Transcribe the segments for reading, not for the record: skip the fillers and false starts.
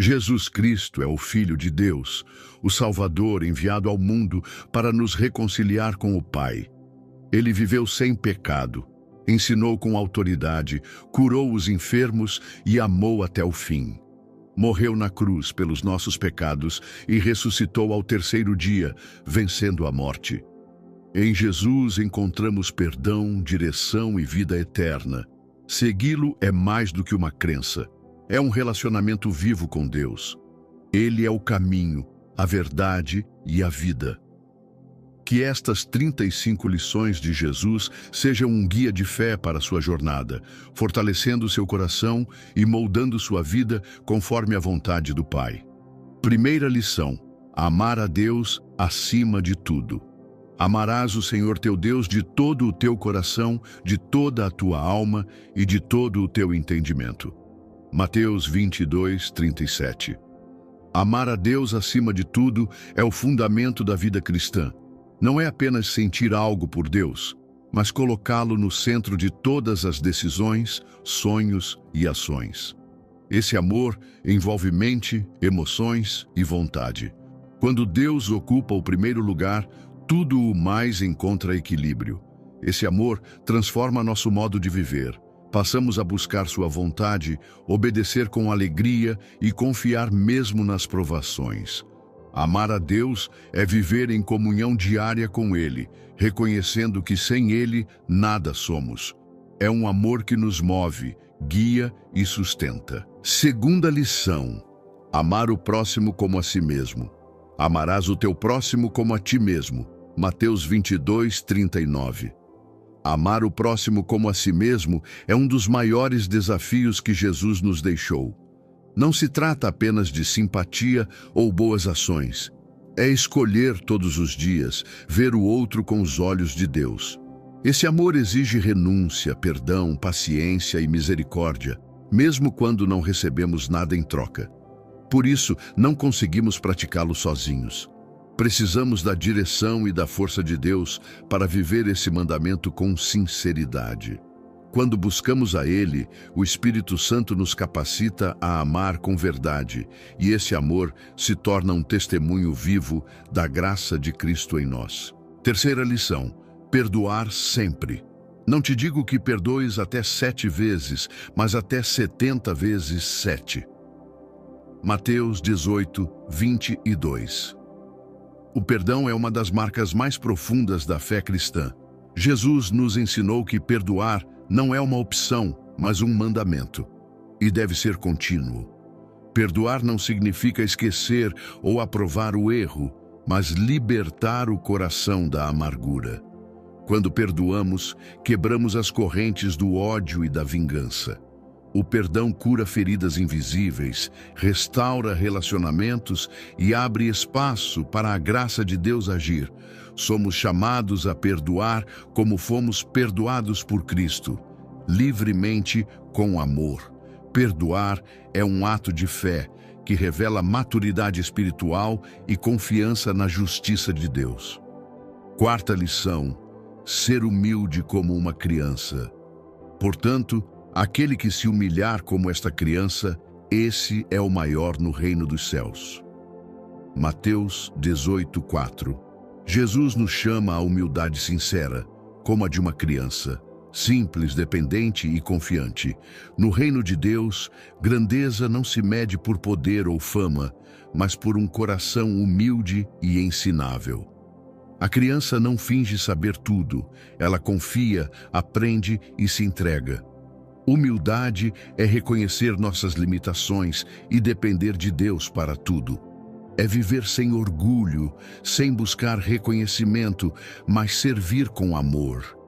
Jesus Cristo é o Filho de Deus, o Salvador enviado ao mundo para nos reconciliar com o Pai. Ele viveu sem pecado, ensinou com autoridade, curou os enfermos e amou até o fim. Morreu na cruz pelos nossos pecados e ressuscitou ao terceiro dia, vencendo a morte. Em Jesus encontramos perdão, direção e vida eterna. Segui-lo é mais do que uma crença. É um relacionamento vivo com Deus. Ele é o caminho, a verdade e a vida. Que estas 35 lições de Jesus sejam um guia de fé para a sua jornada, fortalecendo seu coração e moldando sua vida conforme a vontade do Pai. Primeira lição: amar a Deus acima de tudo. Amarás o Senhor teu Deus de todo o teu coração, de toda a tua alma e de todo o teu entendimento. Mateus 22:37. Amar a Deus acima de tudo é o fundamento da vida cristã. Não é apenas sentir algo por Deus, mas colocá-lo no centro de todas as decisões, sonhos e ações. Esse amor envolve mente, emoções e vontade. Quando Deus ocupa o primeiro lugar, tudo o mais encontra equilíbrio. Esse amor transforma nosso modo de viver. Passamos a buscar sua vontade, obedecer com alegria e confiar mesmo nas provações. Amar a Deus é viver em comunhão diária com Ele, reconhecendo que sem Ele nada somos. É um amor que nos move, guia e sustenta. Segunda lição: amar o próximo como a si mesmo. Amarás o teu próximo como a ti mesmo. Mateus 22:39. Amar o próximo como a si mesmo é um dos maiores desafios que Jesus nos deixou. Não se trata apenas de simpatia ou boas ações. É escolher todos os dias ver o outro com os olhos de Deus. Esse amor exige renúncia, perdão, paciência e misericórdia, mesmo quando não recebemos nada em troca. Por isso, não conseguimos praticá-lo sozinhos. Precisamos da direção e da força de Deus para viver esse mandamento com sinceridade. Quando buscamos a Ele, o Espírito Santo nos capacita a amar com verdade, e esse amor se torna um testemunho vivo da graça de Cristo em nós. Terceira lição: perdoar sempre. Não te digo que perdoes até 7 vezes, mas até 70 vezes 7. Mateus 18:22. O perdão é uma das marcas mais profundas da fé cristã. Jesus nos ensinou que perdoar não é uma opção, mas um mandamento, e deve ser contínuo. Perdoar não significa esquecer ou aprovar o erro, mas libertar o coração da amargura. Quando perdoamos, quebramos as correntes do ódio e da vingança. O perdão cura feridas invisíveis, restaura relacionamentos e abre espaço para a graça de Deus agir. Somos chamados a perdoar como fomos perdoados por Cristo, livremente, com amor. Perdoar é um ato de fé que revela maturidade espiritual e confiança na justiça de Deus. Quarta lição: ser humilde como uma criança. Portanto, aquele que se humilhar como esta criança, esse é o maior no reino dos céus. Mateus 18:4. Jesus nos chama à humildade sincera, como a de uma criança, simples, dependente e confiante. No reino de Deus, grandeza não se mede por poder ou fama, mas por um coração humilde e ensinável. A criança não finge saber tudo, ela confia, aprende e se entrega. Humildade é reconhecer nossas limitações e depender de Deus para tudo. É viver sem orgulho, sem buscar reconhecimento, mas servir com amor.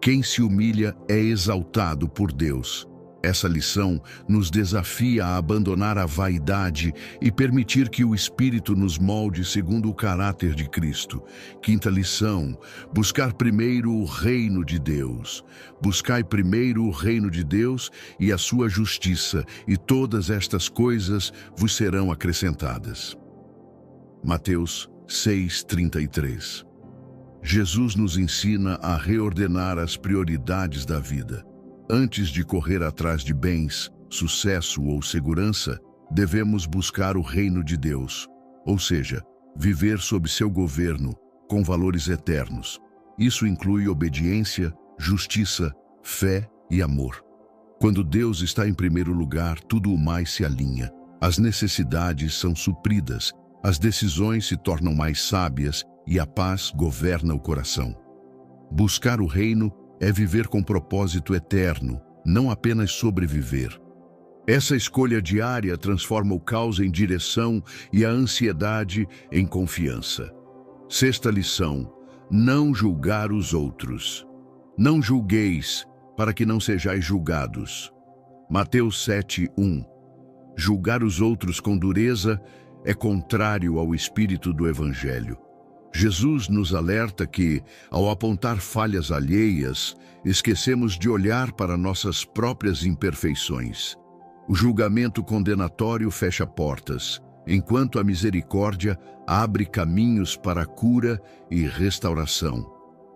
Quem se humilha é exaltado por Deus. Essa lição nos desafia a abandonar a vaidade e permitir que o Espírito nos molde segundo o caráter de Cristo. Quinta lição: buscar primeiro o reino de Deus. Buscai primeiro o reino de Deus e a sua justiça, e todas estas coisas vos serão acrescentadas. Mateus 6:33. Jesus nos ensina a reordenar as prioridades da vida. Antes de correr atrás de bens, sucesso ou segurança, devemos buscar o reino de Deus, ou seja, viver sob seu governo, com valores eternos. Isso inclui obediência, justiça, fé e amor. Quando Deus está em primeiro lugar, tudo o mais se alinha. As necessidades são supridas, as decisões se tornam mais sábias e a paz governa o coração. Buscar o reino é viver com propósito eterno, não apenas sobreviver. Essa escolha diária transforma o caos em direção e a ansiedade em confiança. Sexta lição: não julgar os outros. Não julgueis, para que não sejais julgados. Mateus 7:1. Julgar os outros com dureza é contrário ao espírito do Evangelho. Jesus nos alerta que, ao apontar falhas alheias, esquecemos de olhar para nossas próprias imperfeições. O julgamento condenatório fecha portas, enquanto a misericórdia abre caminhos para a cura e restauração.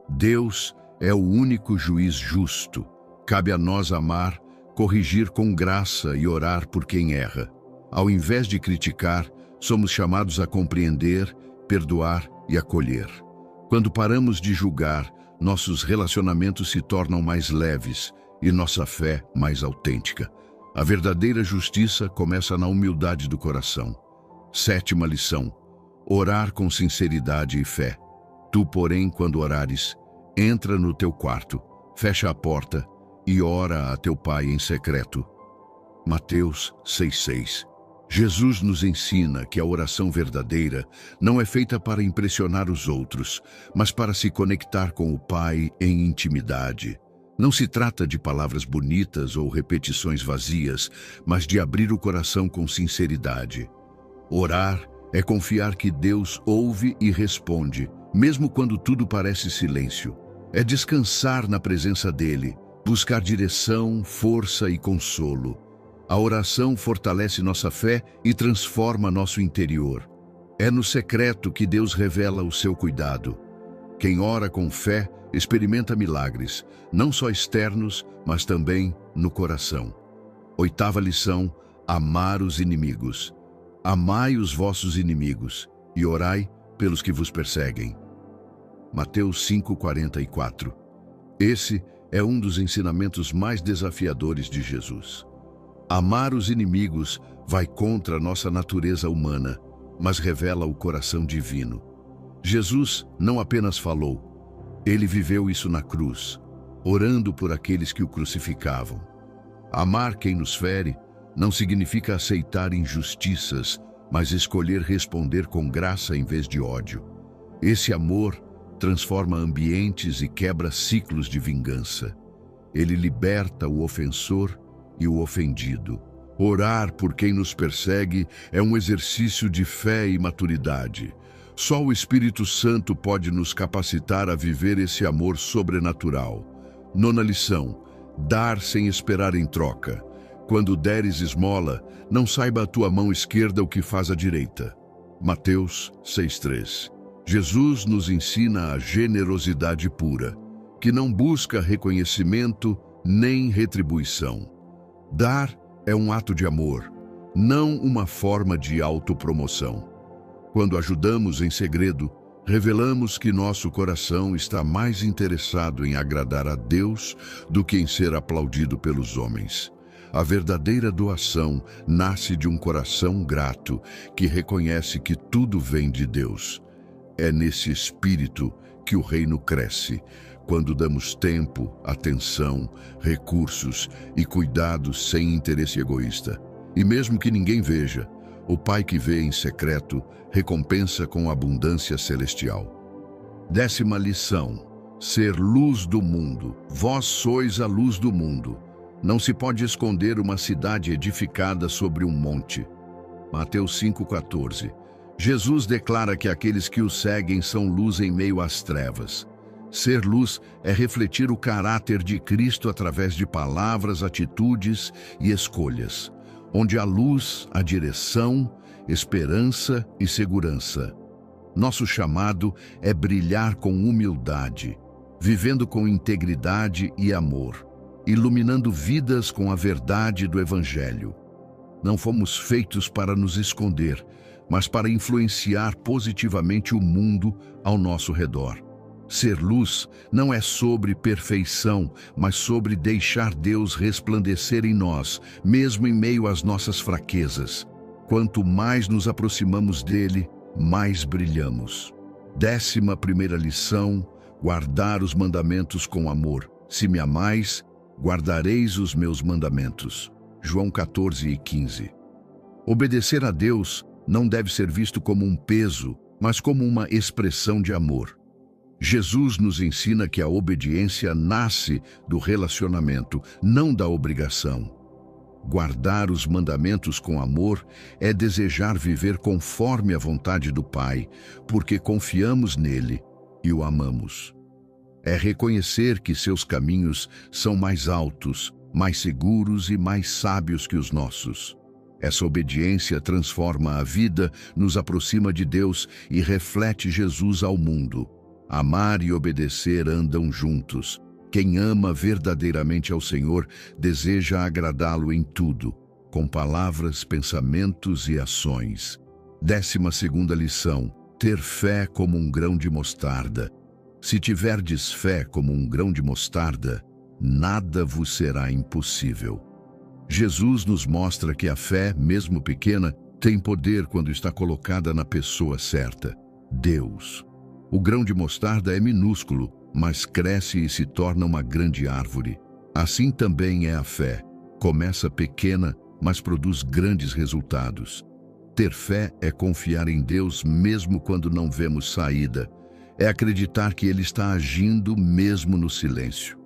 Deus é o único juiz justo. Cabe a nós amar, corrigir com graça e orar por quem erra. Ao invés de criticar, somos chamados a compreender, perdoar e acolher. Quando paramos de julgar, nossos relacionamentos se tornam mais leves e nossa fé mais autêntica. A verdadeira justiça começa na humildade do coração. Sétima lição: orar com sinceridade e fé. Tu, porém, quando orares, entra no teu quarto, fecha a porta e ora a teu Pai em secreto. Mateus 6:6. Jesus nos ensina que a oração verdadeira não é feita para impressionar os outros, mas para se conectar com o Pai em intimidade. Não se trata de palavras bonitas ou repetições vazias, mas de abrir o coração com sinceridade. Orar é confiar que Deus ouve e responde, mesmo quando tudo parece silêncio. É descansar na presença dele, buscar direção, força e consolo. A oração fortalece nossa fé e transforma nosso interior. É no secreto que Deus revela o seu cuidado. Quem ora com fé experimenta milagres, não só externos, mas também no coração. Oitava lição: amar os inimigos. Amai os vossos inimigos e orai pelos que vos perseguem. Mateus 5:44. Esse é um dos ensinamentos mais desafiadores de Jesus. Amar os inimigos vai contra a nossa natureza humana, mas revela o coração divino. Jesus não apenas falou, ele viveu isso na cruz, orando por aqueles que o crucificavam. Amar quem nos fere não significa aceitar injustiças, mas escolher responder com graça em vez de ódio. Esse amor transforma ambientes e quebra ciclos de vingança. Ele liberta o ofensor e o ofendido. Orar por quem nos persegue é um exercício de fé e maturidade. Só o Espírito Santo pode nos capacitar a viver esse amor sobrenatural. Nona lição: dar sem esperar em troca. Quando deres esmola, não saiba a tua mão esquerda o que faz a direita. Mateus 6:3. Jesus nos ensina a generosidade pura, que não busca reconhecimento nem retribuição. Dar é um ato de amor, não uma forma de autopromoção. Quando ajudamos em segredo, revelamos que nosso coração está mais interessado em agradar a Deus do que em ser aplaudido pelos homens. A verdadeira doação nasce de um coração grato que reconhece que tudo vem de Deus. É nesse espírito que o reino cresce, quando damos tempo, atenção, recursos e cuidados sem interesse egoísta. E mesmo que ninguém veja, o Pai que vê em secreto recompensa com abundância celestial. Décima lição: ser luz do mundo. Vós sois a luz do mundo. Não se pode esconder uma cidade edificada sobre um monte. Mateus 5:14. Jesus declara que aqueles que o seguem são luz em meio às trevas. Ser luz é refletir o caráter de Cristo através de palavras, atitudes e escolhas. Onde há luz, há direção, esperança e segurança. Nosso chamado é brilhar com humildade, vivendo com integridade e amor, iluminando vidas com a verdade do Evangelho. Não fomos feitos para nos esconder, mas para influenciar positivamente o mundo ao nosso redor. Ser luz não é sobre perfeição, mas sobre deixar Deus resplandecer em nós, mesmo em meio às nossas fraquezas. Quanto mais nos aproximamos dele, mais brilhamos. 11ª lição: guardar os mandamentos com amor. Se me amais, guardareis os meus mandamentos. João 14:15. Obedecer a Deus não deve ser visto como um peso, mas como uma expressão de amor. Jesus nos ensina que a obediência nasce do relacionamento, não da obrigação. Guardar os mandamentos com amor é desejar viver conforme a vontade do Pai, porque confiamos nele e o amamos. É reconhecer que seus caminhos são mais altos, mais seguros e mais sábios que os nossos. Essa obediência transforma a vida, nos aproxima de Deus e reflete Jesus ao mundo. Amar e obedecer andam juntos. Quem ama verdadeiramente ao Senhor deseja agradá-lo em tudo, com palavras, pensamentos e ações. 12ª lição: ter fé como um grão de mostarda. Se tiverdes fé como um grão de mostarda, nada vos será impossível. Jesus nos mostra que a fé, mesmo pequena, tem poder quando está colocada na pessoa certa, Deus. O grão de mostarda é minúsculo, mas cresce e se torna uma grande árvore. Assim também é a fé. Começa pequena, mas produz grandes resultados. Ter fé é confiar em Deus mesmo quando não vemos saída. É acreditar que Ele está agindo mesmo no silêncio.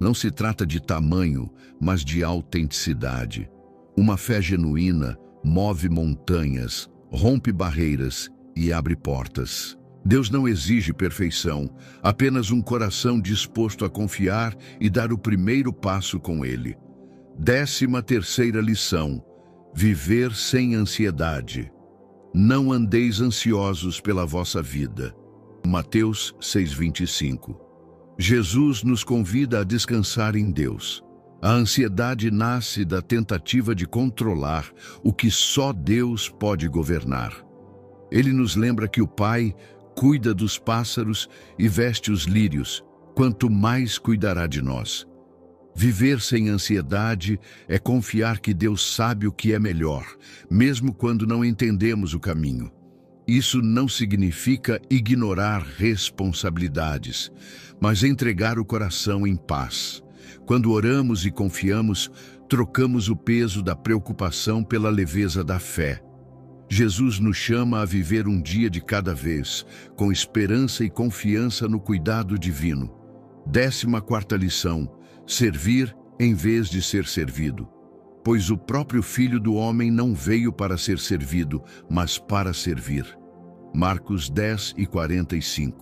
Não se trata de tamanho, mas de autenticidade. Uma fé genuína move montanhas, rompe barreiras e abre portas. Deus não exige perfeição, apenas um coração disposto a confiar e dar o primeiro passo com Ele. 13ª lição: viver sem ansiedade. Não andeis ansiosos pela vossa vida. Mateus 6:25. Jesus nos convida a descansar em Deus. A ansiedade nasce da tentativa de controlar o que só Deus pode governar. Ele nos lembra que o Pai cuida dos pássaros e veste os lírios, quanto mais cuidará de nós. Viver sem ansiedade é confiar que Deus sabe o que é melhor, mesmo quando não entendemos o caminho. Isso não significa ignorar responsabilidades, mas entregar o coração em paz. Quando oramos e confiamos, trocamos o peso da preocupação pela leveza da fé. Jesus nos chama a viver um dia de cada vez, com esperança e confiança no cuidado divino. 14ª lição: servir em vez de ser servido. Pois o próprio Filho do Homem não veio para ser servido, mas para servir. Marcos 10:45.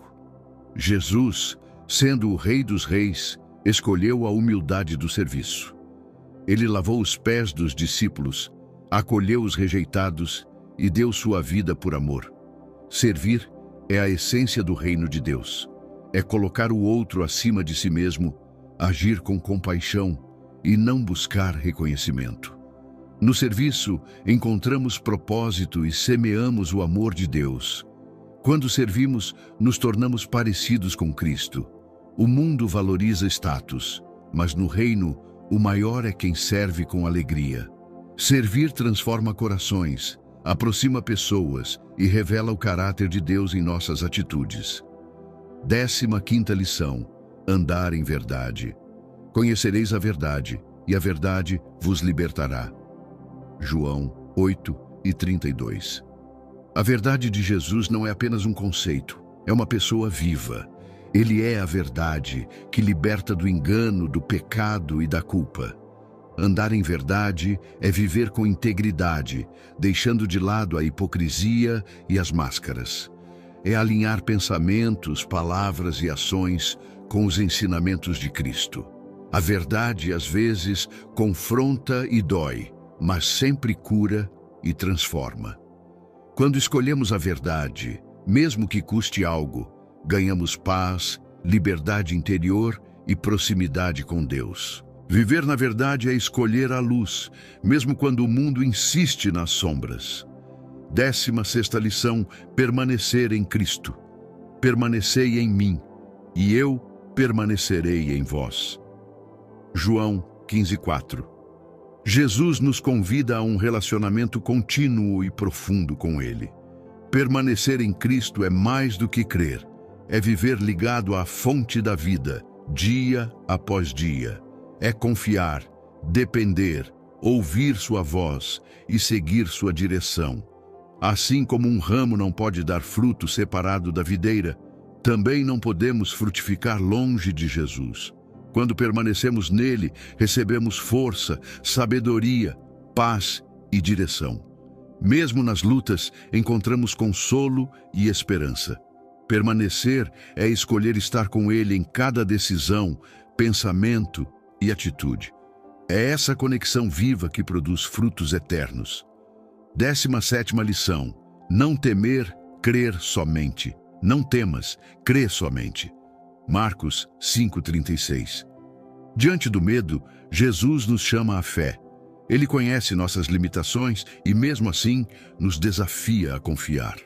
Jesus, sendo o Rei dos Reis, escolheu a humildade do serviço. Ele lavou os pés dos discípulos, acolheu os rejeitados e deu sua vida por amor. Servir é a essência do reino de Deus. É colocar o outro acima de si mesmo, agir com compaixão e não buscar reconhecimento. No serviço, encontramos propósito e semeamos o amor de Deus. Quando servimos, nos tornamos parecidos com Cristo. O mundo valoriza status, mas no reino, o maior é quem serve com alegria. Servir transforma corações, aproxima pessoas e revela o caráter de Deus em nossas atitudes. 15ª lição: andar em verdade. Conhecereis a verdade, e a verdade vos libertará. João 8:32. A verdade de Jesus não é apenas um conceito, é uma pessoa viva. Ele é a verdade que liberta do engano, do pecado e da culpa. Andar em verdade é viver com integridade, deixando de lado a hipocrisia e as máscaras. É alinhar pensamentos, palavras e ações com os ensinamentos de Cristo. A verdade, às vezes, confronta e dói, mas sempre cura e transforma. Quando escolhemos a verdade, mesmo que custe algo, ganhamos paz, liberdade interior e proximidade com Deus. Viver na verdade é escolher a luz, mesmo quando o mundo insiste nas sombras. 16ª lição: permanecer em Cristo. Permanecei em mim, e eu permanecerei em vós. João 15:4. Jesus nos convida a um relacionamento contínuo e profundo com Ele. Permanecer em Cristo é mais do que crer, é viver ligado à fonte da vida, dia após dia. É confiar, depender, ouvir sua voz e seguir sua direção. Assim como um ramo não pode dar fruto separado da videira, também não podemos frutificar longe de Jesus. Quando permanecemos nele, recebemos força, sabedoria, paz e direção. Mesmo nas lutas, encontramos consolo e esperança. Permanecer é escolher estar com ele em cada decisão, pensamento e atitude. É essa conexão viva que produz frutos eternos. 17ª lição: não temer, crer somente. Não temas, crê somente. Marcos 5:36. Diante do medo, Jesus nos chama à fé. Ele conhece nossas limitações e, mesmo assim, nos desafia a confiar.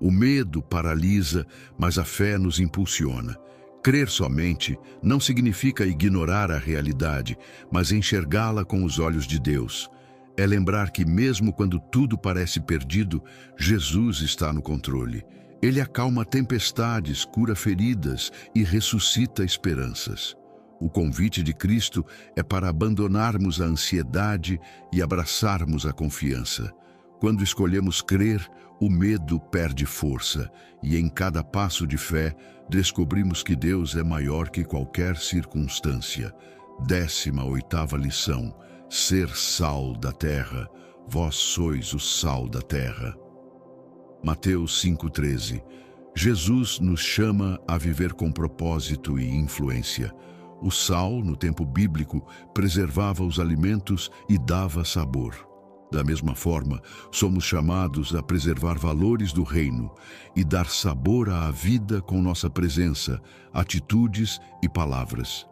O medo paralisa, mas a fé nos impulsiona. Crer somente não significa ignorar a realidade, mas enxergá-la com os olhos de Deus. É lembrar que mesmo quando tudo parece perdido, Jesus está no controle. Ele acalma tempestades, cura feridas e ressuscita esperanças. O convite de Cristo é para abandonarmos a ansiedade e abraçarmos a confiança. Quando escolhemos crer, o medo perde força, e em cada passo de fé, descobrimos que Deus é maior que qualquer circunstância. 18ª lição: ser sal da terra. Vós sois o sal da terra. Mateus 5:13. Jesus nos chama a viver com propósito e influência. O sal, no tempo bíblico, preservava os alimentos e dava sabor. Da mesma forma, somos chamados a preservar valores do reino e dar sabor à vida com nossa presença, atitudes e palavras.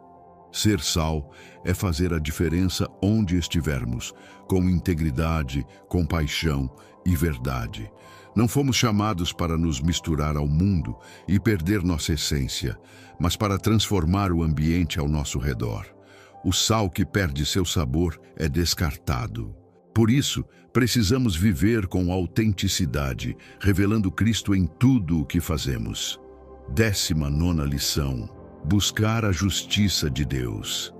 Ser sal é fazer a diferença onde estivermos, com integridade, compaixão e verdade. Não fomos chamados para nos misturar ao mundo e perder nossa essência, mas para transformar o ambiente ao nosso redor. O sal que perde seu sabor é descartado. Por isso, precisamos viver com autenticidade, revelando Cristo em tudo o que fazemos. 19ª lição: buscar a justiça de Deus.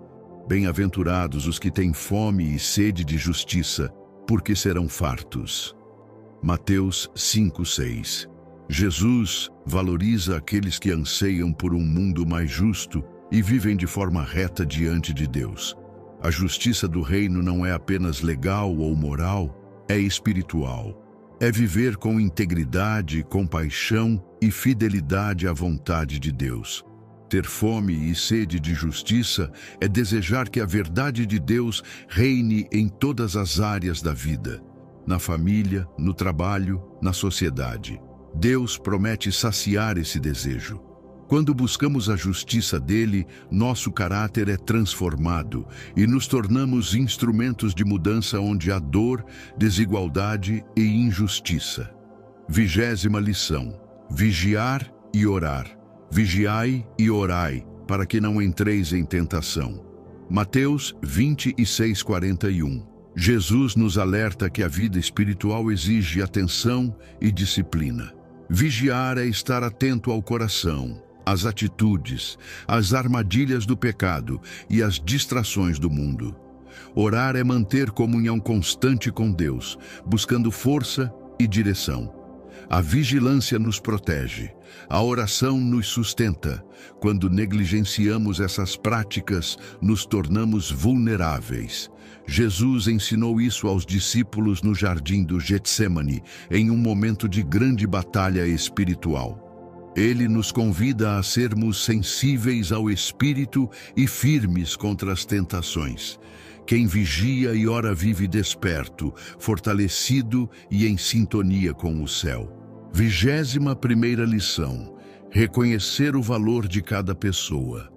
Bem-aventurados os que têm fome e sede de justiça, porque serão fartos. Mateus 5:6. Jesus valoriza aqueles que anseiam por um mundo mais justo e vivem de forma reta diante de Deus. A justiça do reino não é apenas legal ou moral, é espiritual. É viver com integridade, compaixão e fidelidade à vontade de Deus. Ter fome e sede de justiça é desejar que a verdade de Deus reine em todas as áreas da vida, na família, no trabalho, na sociedade. Deus promete saciar esse desejo. Quando buscamos a justiça dele, nosso caráter é transformado e nos tornamos instrumentos de mudança onde há dor, desigualdade e injustiça. 20ª lição: vigiar e orar. Vigiai e orai, para que não entreis em tentação. Mateus 26:41. Jesus nos alerta que a vida espiritual exige atenção e disciplina. Vigiar é estar atento ao coração, às atitudes, às armadilhas do pecado e às distrações do mundo. Orar é manter comunhão constante com Deus, buscando força e direção. A vigilância nos protege, a oração nos sustenta. Quando negligenciamos essas práticas, nos tornamos vulneráveis. Jesus ensinou isso aos discípulos no jardim do Getsêmani, em um momento de grande batalha espiritual. Ele nos convida a sermos sensíveis ao Espírito e firmes contra as tentações. Quem vigia e ora vive desperto, fortalecido e em sintonia com o céu. 21ª lição: reconhecer o valor de cada pessoa.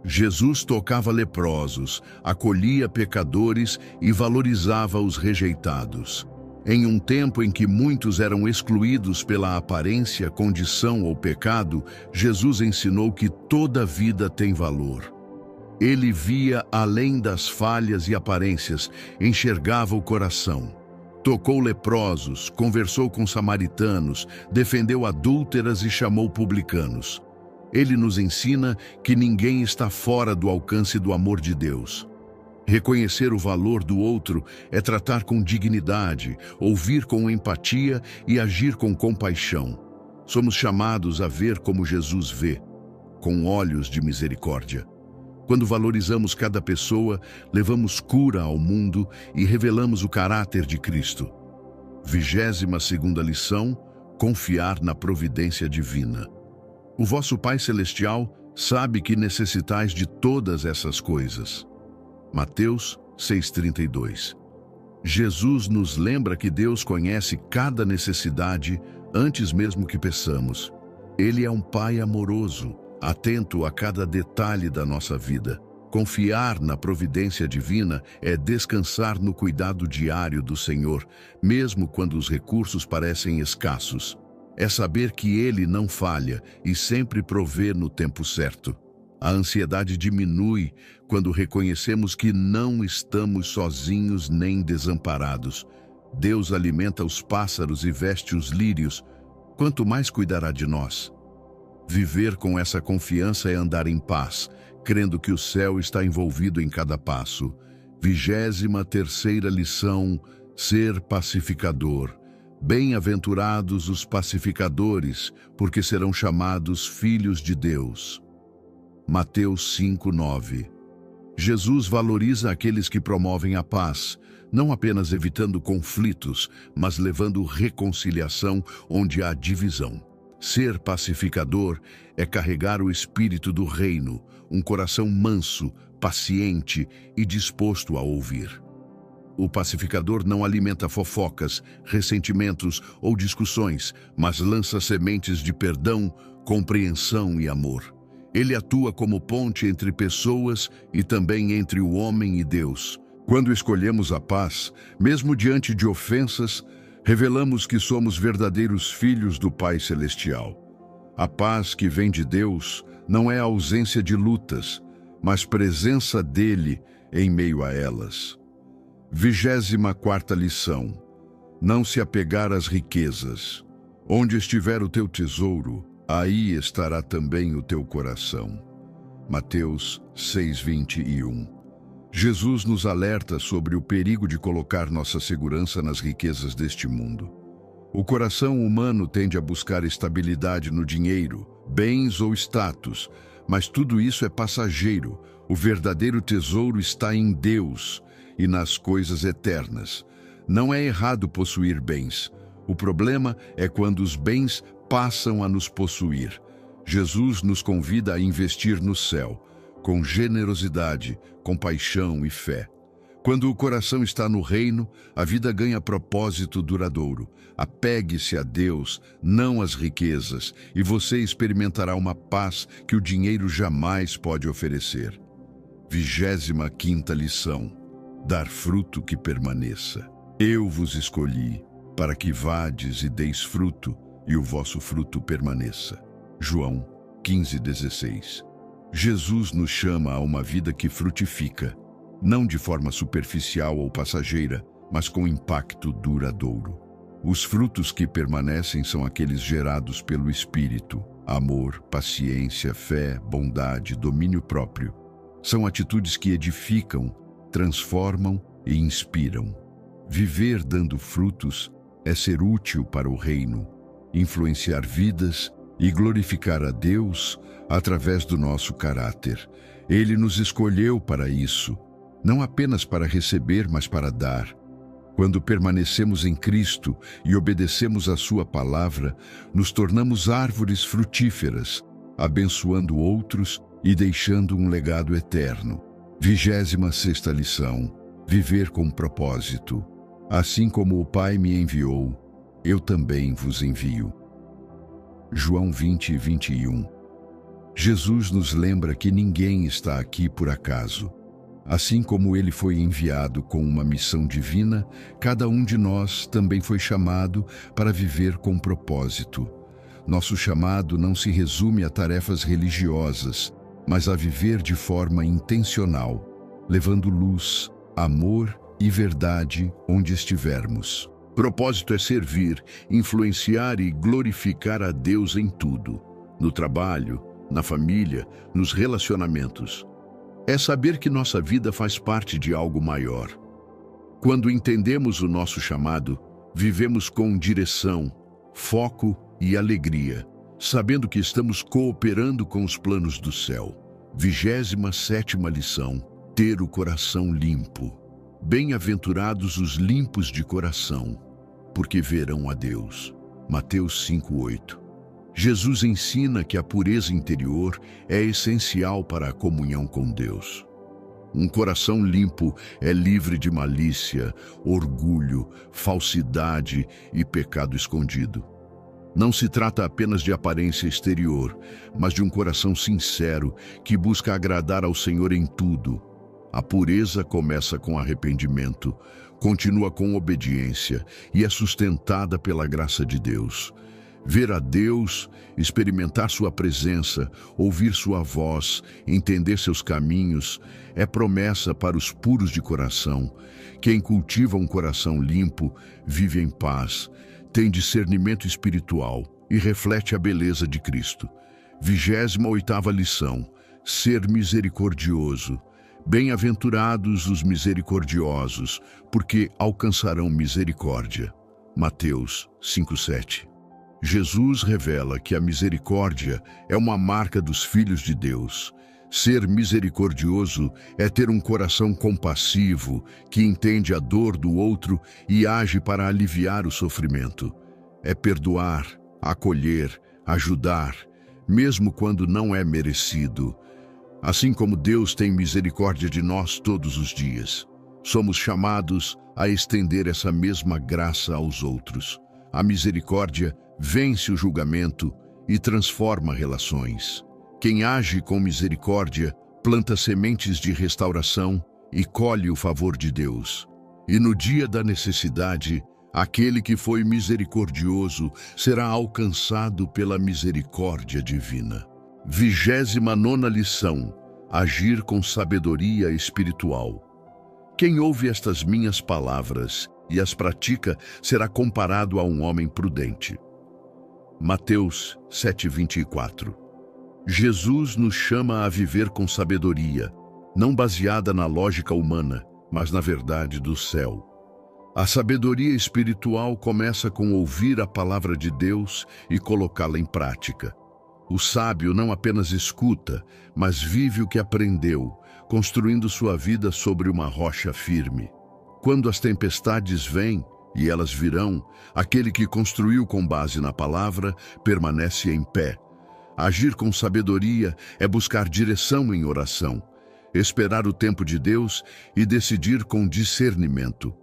Jesus tocava leprosos, acolhia pecadores e valorizava os rejeitados. Em um tempo em que muitos eram excluídos pela aparência, condição ou pecado, Jesus ensinou que toda vida tem valor. Ele via além das falhas e aparências, enxergava o coração. Tocou leprosos, conversou com samaritanos, defendeu adúlteras e chamou publicanos. Ele nos ensina que ninguém está fora do alcance do amor de Deus. Reconhecer o valor do outro é tratar com dignidade, ouvir com empatia e agir com compaixão. Somos chamados a ver como Jesus vê, com olhos de misericórdia. Quando valorizamos cada pessoa, levamos cura ao mundo e revelamos o caráter de Cristo. 22ª lição: confiar na providência divina. O vosso Pai Celestial sabe que necessitais de todas essas coisas. Mateus 6,32. Jesus nos lembra que Deus conhece cada necessidade antes mesmo que peçamos. Ele é um Pai amoroso, atento a cada detalhe da nossa vida. Confiar na providência divina é descansar no cuidado diário do Senhor, mesmo quando os recursos parecem escassos. É saber que Ele não falha e sempre provê no tempo certo. A ansiedade diminui quando reconhecemos que não estamos sozinhos nem desamparados. Deus alimenta os pássaros e veste os lírios. Quanto mais cuidará de nós? Viver com essa confiança é andar em paz, crendo que o céu está envolvido em cada passo. 23ª lição: ser pacificador. Bem-aventurados os pacificadores, porque serão chamados filhos de Deus. Mateus 5:9. Jesus valoriza aqueles que promovem a paz, não apenas evitando conflitos, mas levando reconciliação onde há divisão. Ser pacificador é carregar o espírito do reino, um coração manso, paciente e disposto a ouvir. O pacificador não alimenta fofocas, ressentimentos ou discussões, mas lança sementes de perdão, compreensão e amor. Ele atua como ponte entre pessoas e também entre o homem e Deus. Quando escolhemos a paz, mesmo diante de ofensas, revelamos que somos verdadeiros filhos do Pai Celestial. A paz que vem de Deus não é a ausência de lutas, mas presença dele em meio a elas. 24ª lição: não se apegar às riquezas. Onde estiver o teu tesouro, aí estará também o teu coração. Mateus 6:21. Jesus nos alerta sobre o perigo de colocar nossa segurança nas riquezas deste mundo. O coração humano tende a buscar estabilidade no dinheiro, bens ou status, mas tudo isso é passageiro. O verdadeiro tesouro está em Deus e nas coisas eternas. Não é errado possuir bens. O problema é quando os bens passam a nos possuir. Jesus nos convida a investir no céu, com generosidade, compaixão e fé. Quando o coração está no reino, a vida ganha propósito duradouro. Apegue-se a Deus, não às riquezas, e você experimentará uma paz que o dinheiro jamais pode oferecer. 25ª lição: dar fruto que permaneça. Eu vos escolhi para que vades e deis fruto, e o vosso fruto permaneça. João 15:16. Jesus nos chama a uma vida que frutifica, não de forma superficial ou passageira, mas com impacto duradouro. Os frutos que permanecem são aqueles gerados pelo Espírito: amor, paciência, fé, bondade, domínio próprio. São atitudes que edificam, transformam e inspiram. Viver dando frutos é ser útil para o reino, influenciar vidas e glorificar a Deus através do nosso caráter. Ele nos escolheu para isso, não apenas para receber, mas para dar. Quando permanecemos em Cristo e obedecemos a sua palavra, nos tornamos árvores frutíferas, abençoando outros e deixando um legado eterno. 26ª lição: viver com propósito. Assim como o Pai me enviou, eu também vos envio. João 20:21. Jesus nos lembra que ninguém está aqui por acaso. Assim como ele foi enviado com uma missão divina, cada um de nós também foi chamado para viver com propósito. Nosso chamado não se resume a tarefas religiosas, mas a viver de forma intencional, levando luz, amor e verdade onde estivermos. Propósito é servir, influenciar e glorificar a Deus em tudo, no trabalho, na família, nos relacionamentos. É saber que nossa vida faz parte de algo maior. Quando entendemos o nosso chamado, vivemos com direção, foco e alegria, sabendo que estamos cooperando com os planos do céu. 27ª lição: ter o coração limpo. Bem-aventurados os limpos de coração, porque verão a Deus. Mateus 5:8. Jesus ensina que a pureza interior é essencial para a comunhão com Deus. Um coração limpo é livre de malícia, orgulho, falsidade e pecado escondido. Não se trata apenas de aparência exterior, mas de um coração sincero que busca agradar ao Senhor em tudo. A pureza começa com arrependimento, continua com obediência e é sustentada pela graça de Deus. Ver a Deus, experimentar sua presença, ouvir sua voz, entender seus caminhos, é promessa para os puros de coração. Quem cultiva um coração limpo, vive em paz, tem discernimento espiritual e reflete a beleza de Cristo. 28ª lição: ser misericordioso. Bem-aventurados os misericordiosos, porque alcançarão misericórdia. Mateus 5:7. Jesus revela que a misericórdia é uma marca dos filhos de Deus. Ser misericordioso é ter um coração compassivo, que entende a dor do outro e age para aliviar o sofrimento. É perdoar, acolher, ajudar, mesmo quando não é merecido. Assim como Deus tem misericórdia de nós todos os dias, somos chamados a estender essa mesma graça aos outros. A misericórdia vence o julgamento e transforma relações. Quem age com misericórdia planta sementes de restauração e colhe o favor de Deus. E no dia da necessidade, aquele que foi misericordioso será alcançado pela misericórdia divina. 29ª lição: agir com sabedoria espiritual. Quem ouve estas minhas palavras e as pratica será comparado a um homem prudente. Mateus 7:24. Jesus nos chama a viver com sabedoria, não baseada na lógica humana, mas na verdade do céu. A sabedoria espiritual começa com ouvir a palavra de Deus e colocá-la em prática. O sábio não apenas escuta, mas vive o que aprendeu, construindo sua vida sobre uma rocha firme. Quando as tempestades vêm, e elas virão, aquele que construiu com base na palavra permanece em pé. Agir com sabedoria é buscar direção em oração, esperar o tempo de Deus e decidir com discernimento.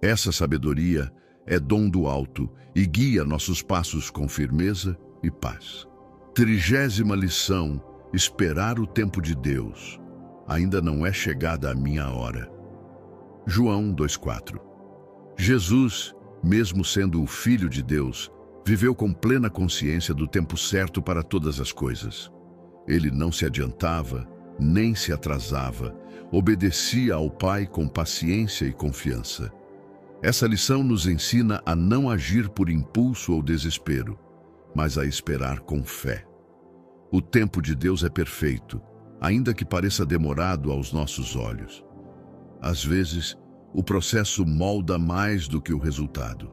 Essa sabedoria é dom do alto e guia nossos passos com firmeza e paz. 30ª lição: esperar o tempo de Deus. Ainda não é chegada a minha hora. João 2:4. Jesus, mesmo sendo o Filho de Deus, viveu com plena consciência do tempo certo para todas as coisas. Ele não se adiantava, nem se atrasava, obedecia ao Pai com paciência e confiança. Essa lição nos ensina a não agir por impulso ou desespero, mas a esperar com fé. O tempo de Deus é perfeito, ainda que pareça demorado aos nossos olhos. Às vezes, o processo molda mais do que o resultado.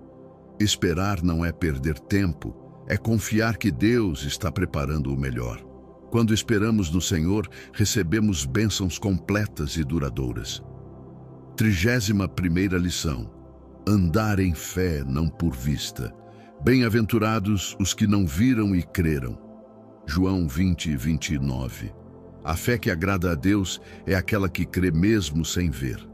Esperar não é perder tempo, é confiar que Deus está preparando o melhor. Quando esperamos no Senhor, recebemos bênçãos completas e duradouras. 31ª lição: andar em fé, não por vista. Bem-aventurados os que não viram e creram. João 20:29. A fé que agrada a Deus é aquela que crê mesmo sem ver.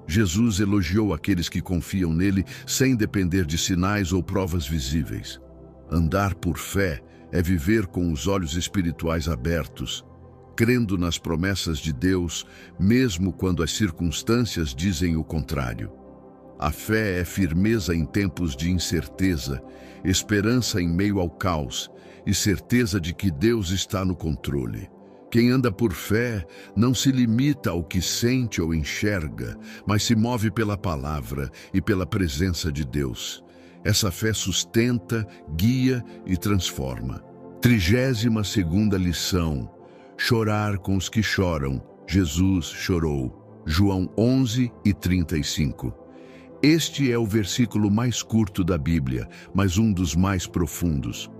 Jesus elogiou aqueles que confiam nele sem depender de sinais ou provas visíveis. Andar por fé é viver com os olhos espirituais abertos, crendo nas promessas de Deus, mesmo quando as circunstâncias dizem o contrário. A fé é firmeza em tempos de incerteza, esperança em meio ao caos e certeza de que Deus está no controle. Quem anda por fé não se limita ao que sente ou enxerga, mas se move pela palavra e pela presença de Deus. Essa fé sustenta, guia e transforma. 32ª lição: chorar com os que choram. Jesus chorou. João 11:35. Este é o versículo mais curto da Bíblia, mas um dos mais profundos.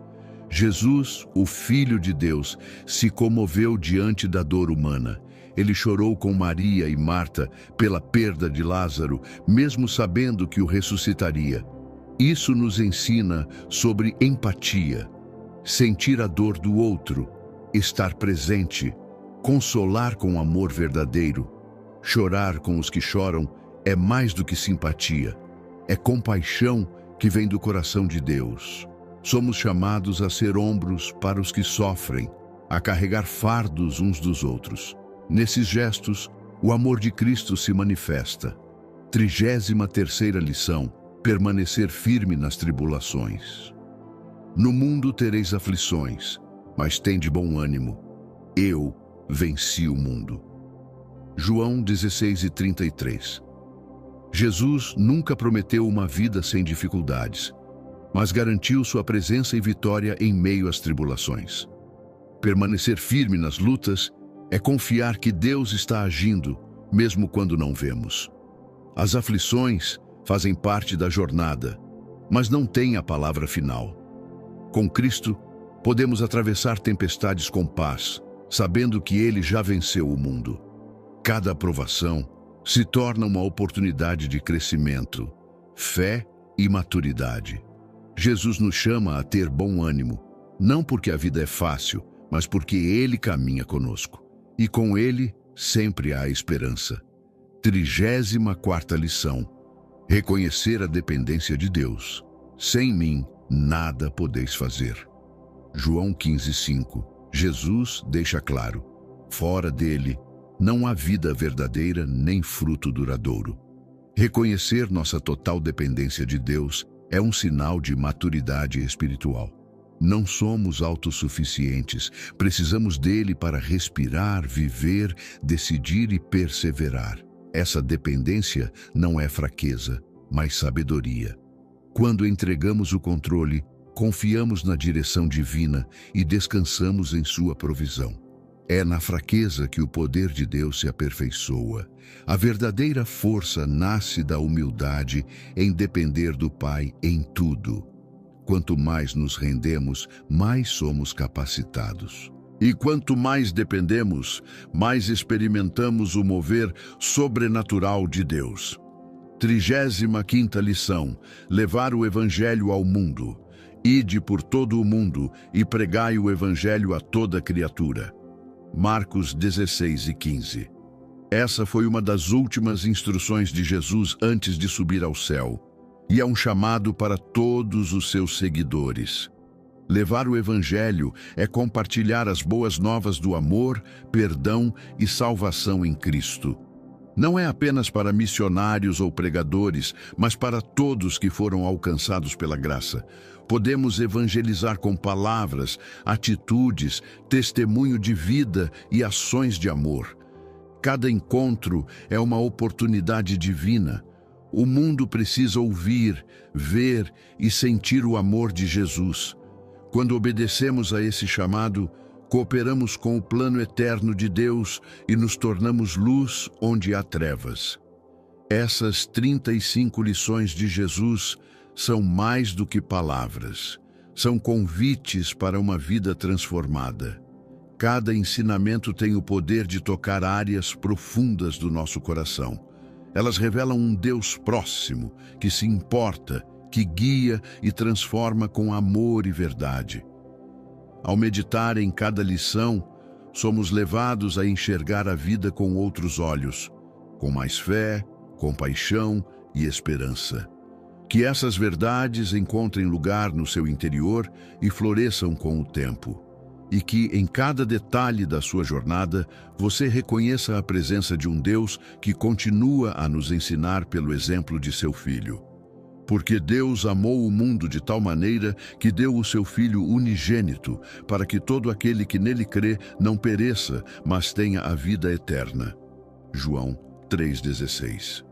Jesus, o Filho de Deus, se comoveu diante da dor humana. Ele chorou com Maria e Marta pela perda de Lázaro, mesmo sabendo que o ressuscitaria. Isso nos ensina sobre empatia, sentir a dor do outro, estar presente, consolar com amor verdadeiro. Chorar com os que choram é mais do que simpatia, é compaixão que vem do coração de Deus. Somos chamados a ser ombros para os que sofrem, a carregar fardos uns dos outros. Nesses gestos, o amor de Cristo se manifesta. 33ª lição: permanecer firme nas tribulações. No mundo tereis aflições, mas tende bom ânimo. Eu venci o mundo. João 16:33. Jesus nunca prometeu uma vida sem dificuldades, mas garantiu sua presença e vitória em meio às tribulações. Permanecer firme nas lutas é confiar que Deus está agindo, mesmo quando não vemos. As aflições fazem parte da jornada, mas não têm a palavra final. Com Cristo, podemos atravessar tempestades com paz, sabendo que Ele já venceu o mundo. Cada aprovação se torna uma oportunidade de crescimento, fé e maturidade. Jesus nos chama a ter bom ânimo, não porque a vida é fácil, mas porque Ele caminha conosco. E com Ele sempre há esperança. 34ª lição: reconhecer a dependência de Deus. Sem mim, nada podeis fazer. João 15:5. Jesus deixa claro: fora dele, não há vida verdadeira nem fruto duradouro. Reconhecer nossa total dependência de Deus é um sinal de maturidade espiritual. Não somos autossuficientes, precisamos dele para respirar, viver, decidir e perseverar. Essa dependência não é fraqueza, mas sabedoria. Quando entregamos o controle, confiamos na direção divina e descansamos em sua provisão. É na fraqueza que o poder de Deus se aperfeiçoa. A verdadeira força nasce da humildade em depender do Pai em tudo. Quanto mais nos rendemos, mais somos capacitados. E quanto mais dependemos, mais experimentamos o mover sobrenatural de Deus. 35ª lição: levar o Evangelho ao mundo. Ide por todo o mundo e pregai o Evangelho a toda criatura. Marcos 16:15. Essa foi uma das últimas instruções de Jesus antes de subir ao céu, e é um chamado para todos os seus seguidores. Levar o Evangelho é compartilhar as boas novas do amor, perdão e salvação em Cristo. Não é apenas para missionários ou pregadores, mas para todos que foram alcançados pela graça. Podemos evangelizar com palavras, atitudes, testemunho de vida e ações de amor. Cada encontro é uma oportunidade divina. O mundo precisa ouvir, ver e sentir o amor de Jesus. Quando obedecemos a esse chamado, cooperamos com o plano eterno de Deus e nos tornamos luz onde há trevas. Essas 35 lições de Jesus são mais do que palavras. São convites para uma vida transformada. Cada ensinamento tem o poder de tocar áreas profundas do nosso coração. Elas revelam um Deus próximo, que se importa, que guia e transforma com amor e verdade. Ao meditar em cada lição, somos levados a enxergar a vida com outros olhos, com mais fé, compaixão e esperança. Que essas verdades encontrem lugar no seu interior e floresçam com o tempo. E que, em cada detalhe da sua jornada, você reconheça a presença de um Deus que continua a nos ensinar pelo exemplo de seu Filho. Porque Deus amou o mundo de tal maneira que deu o seu Filho unigênito, para que todo aquele que nele crê não pereça, mas tenha a vida eterna. João 3,16.